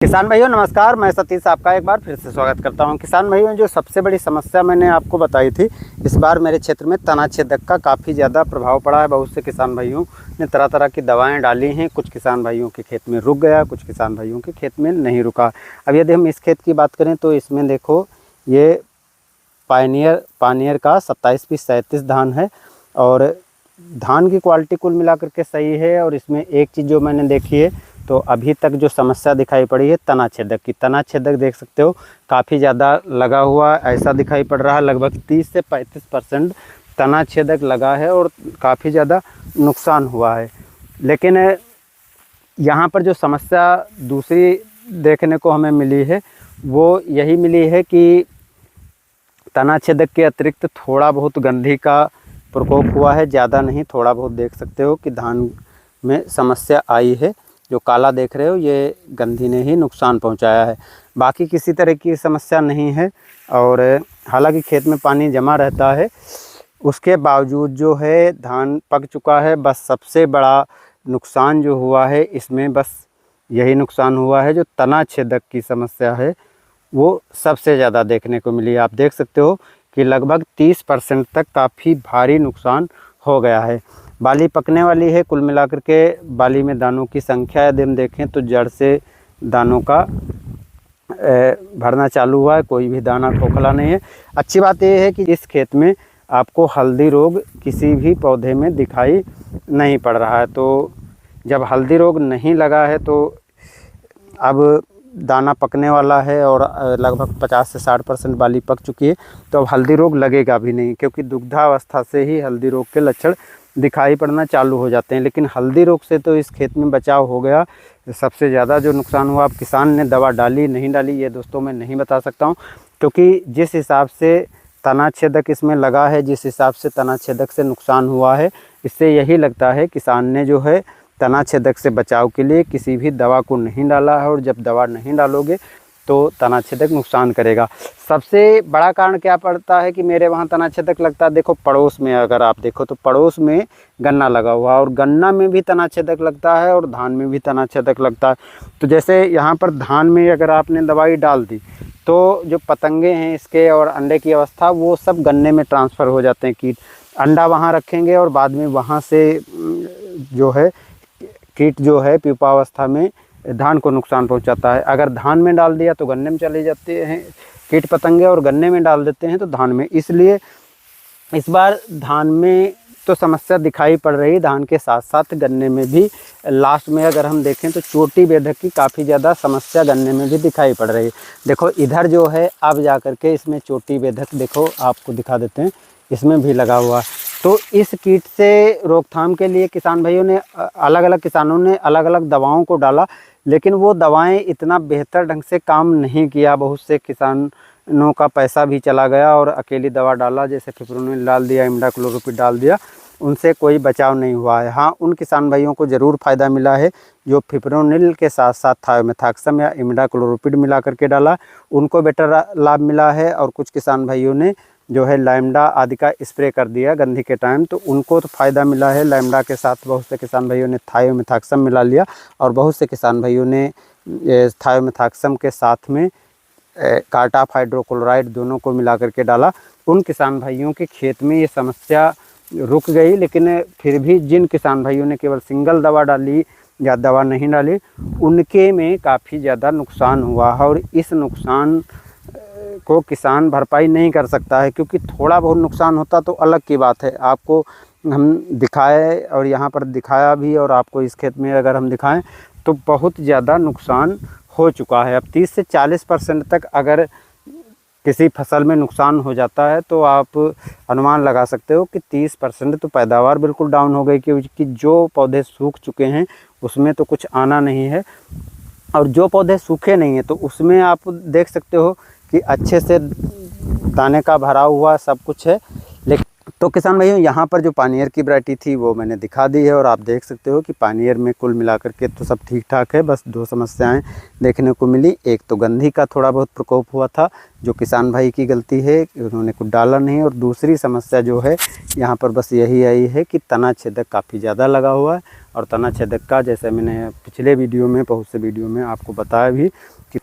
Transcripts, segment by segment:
किसान भाइयों नमस्कार, मैं सतीश आपका एक बार फिर से स्वागत करता हूं। किसान भाइयों, जो सबसे बड़ी समस्या मैंने आपको बताई थी, इस बार मेरे क्षेत्र में तना छेदक का काफ़ी ज़्यादा प्रभाव पड़ा है। बहुत से किसान भाइयों ने तरह तरह की दवाएं डाली हैं। कुछ किसान भाइयों के खेत में रुक गया, कुछ किसान भाइयों के खेत में नहीं रुका। अब यदि हम इस खेत की बात करें तो इसमें देखो, ये पायनियर का 27-37 धान है और धान की क्वालिटी कुल मिलाकर के सही है। और इसमें एक चीज़ जो मैंने देखी है, तो अभी तक जो समस्या दिखाई पड़ी है तना छेदक की, तना छेदक देख सकते हो काफ़ी ज़्यादा लगा हुआ ऐसा दिखाई पड़ रहा है। लगभग 30 से 35% तना छेदक लगा है और काफ़ी ज़्यादा नुकसान हुआ है। लेकिन यहाँ पर जो समस्या दूसरी देखने को हमें मिली है, वो यही मिली है कि तना छेदक के अतिरिक्त थोड़ा बहुत गंधी का प्रकोप हुआ है, ज़्यादा नहीं, थोड़ा बहुत देख सकते हो कि धान में समस्या आई है। जो काला देख रहे हो ये गंधी ने ही नुकसान पहुंचाया है, बाकी किसी तरह की समस्या नहीं है। और हालांकि खेत में पानी जमा रहता है, उसके बावजूद जो है धान पक चुका है। बस सबसे बड़ा नुकसान जो हुआ है इसमें बस यही नुकसान हुआ है, जो तना छेदक की समस्या है वो सबसे ज़्यादा देखने को मिली। आप देख सकते हो कि लगभग 30% तक काफ़ी भारी नुकसान हो गया है। बाली पकने वाली है, कुल मिलाकर के बाली में दानों की संख्या यदि हम देखें तो जड़ से दानों का भरना चालू हुआ है, कोई भी दाना खोखला नहीं है। अच्छी बात यह है कि इस खेत में आपको हल्दी रोग किसी भी पौधे में दिखाई नहीं पड़ रहा है। तो जब हल्दी रोग नहीं लगा है तो अब दाना पकने वाला है और लगभग 50 से 60% बाली पक चुकी है, तो अब हल्दी रोग लगेगा भी नहीं, क्योंकि दुग्धावस्था से ही हल्दी रोग के लक्षण दिखाई पड़ना चालू हो जाते हैं। लेकिन हल्दी रोग से तो इस खेत में बचाव हो गया। सबसे ज़्यादा जो नुकसान हुआ, अब किसान ने दवा डाली नहीं डाली ये दोस्तों मैं नहीं बता सकता हूँ, क्योंकि जिस हिसाब से तना छेदक इसमें लगा है, जिस हिसाब से तना छेदक से नुकसान हुआ है, इससे यही लगता है किसान ने जो है तना छेदक से बचाव के लिए किसी भी दवा को नहीं डाला है। और जब दवा नहीं डालोगे तो तना छेदक नुकसान करेगा। सबसे बड़ा कारण क्या पड़ता है कि मेरे वहाँ तना छेदक लगता है, देखो पड़ोस में अगर आप देखो तो पड़ोस में गन्ना लगा हुआ, और गन्ना में भी तना छेदक लगता है और धान में भी तना छेदक लगता है। तो जैसे यहाँ पर धान में अगर आपने दवाई डाल दी तो जो पतंगे हैं इसके और अंडे की अवस्था, वो सब गन्ने में ट्रांसफ़र हो जाते हैं। कीट अंडा वहाँ रखेंगे और बाद में वहाँ से जो है कीट जो है प्यूपावस्था में धान को नुकसान पहुंचाता है। अगर धान में डाल दिया तो गन्ने में चले जाते हैं कीट पतंगे, और गन्ने में डाल देते हैं तो धान में। इसलिए इस बार धान में तो समस्या दिखाई पड़ रही, धान के साथ साथ गन्ने में भी। लास्ट में अगर हम देखें तो चोटी बेधक की काफ़ी ज़्यादा समस्या गन्ने में भी दिखाई पड़ रही। देखो इधर जो है अब जा कर के इसमें चोटी बेधक देखो आपको दिखा देते हैं, इसमें भी लगा हुआ। तो इस कीट से रोकथाम के लिए किसान भाइयों ने अलग अलग किसानों ने अलग अलग दवाओं को डाला, लेकिन वो दवाएं इतना बेहतर ढंग से काम नहीं किया। बहुत से किसानों का पैसा भी चला गया और अकेली दवा डाला, जैसे फिप्रोनिल डाल दिया, इमिडाक्लोप्रिड डाल दिया, उनसे कोई बचाव नहीं हुआ है। हाँ, उन किसान भाइयों को ज़रूर फ़ायदा मिला है जो फिप्रोनिल के साथ साथ थायोमेथाक्सम या इमिडाक्लोप्रिड मिला करके डाला, उनको बेटर लाभ मिला है। और कुछ किसान भाइयों ने जो है लैम्डा आदि का स्प्रे कर दिया गंधी के टाइम, तो उनको तो फ़ायदा मिला है। लैम्डा के साथ बहुत से किसान भाइयों ने थायोमेथाक्सम मिला लिया, और बहुत से किसान भाइयों ने थायोमेथाक्सम के साथ में कार्टाप हाइड्रोक्लोराइड दोनों को मिला करके डाला। उन किसान भाइयों के खेत में ये समस्या रुक गई। लेकिन फिर भी जिन किसान भाइयों ने केवल सिंगल दवा डाली या दवा नहीं डाली, उनके में काफ़ी ज़्यादा नुकसान हुआ है। और इस नुकसान को किसान भरपाई नहीं कर सकता है, क्योंकि थोड़ा बहुत नुकसान होता तो अलग की बात है। आपको हम दिखाए और यहाँ पर दिखाया भी, और आपको इस खेत में अगर हम दिखाएं तो बहुत ज़्यादा नुकसान हो चुका है। अब 30 से 40% तक अगर किसी फसल में नुकसान हो जाता है तो आप अनुमान लगा सकते हो कि 30% तो पैदावार बिल्कुल डाउन हो गई, क्योंकि जो पौधे सूख चुके हैं उसमें तो कुछ आना नहीं है, और जो पौधे सूखे नहीं हैं तो उसमें आप देख सकते हो कि अच्छे से दाने का भरा हुआ सब कुछ है। लेकिन तो किसान भाइयों, यहाँ पर जो पानियर की वैरायटी थी वो मैंने दिखा दी है, और आप देख सकते हो कि पानियर में कुल मिलाकर के तो सब ठीक ठाक है। बस 2 समस्याएं देखने को मिली। एक तो गंधी का थोड़ा बहुत प्रकोप हुआ था, जो किसान भाई की गलती है, उन्होंने कुछ डाला नहीं। और दूसरी समस्या जो है यहाँ पर बस यही आई है कि तना छेदक काफ़ी ज़्यादा लगा हुआ है। और तना छेदक का, जैसे मैंने पिछले वीडियो में, बहुत से वीडियो में आपको बताया भी कि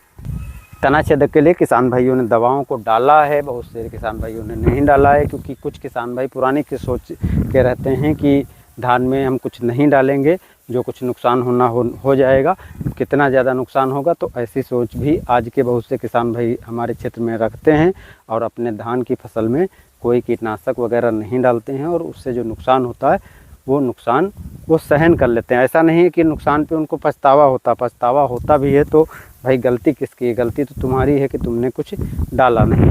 तना छेदक के लिए किसान भाइयों ने दवाओं को डाला है, बहुत से किसान भाइयों ने नहीं डाला है। क्योंकि कुछ किसान भाई पुरानी की सोच के रहते हैं कि धान में हम कुछ नहीं डालेंगे, जो कुछ नुकसान होना हो जाएगा, कितना ज़्यादा नुकसान होगा। तो ऐसी सोच भी आज के बहुत से किसान भाई हमारे क्षेत्र में रखते हैं, और अपने धान की फसल में कोई कीटनाशक वगैरह नहीं डालते हैं, और उससे जो नुकसान होता है वो नुकसान वो सहन कर लेते हैं। ऐसा नहीं है कि नुकसान पे उनको पछतावा होता भी है तो भाई गलती किसकी है? गलती तो तुम्हारी है कि तुमने कुछ डाला नहीं।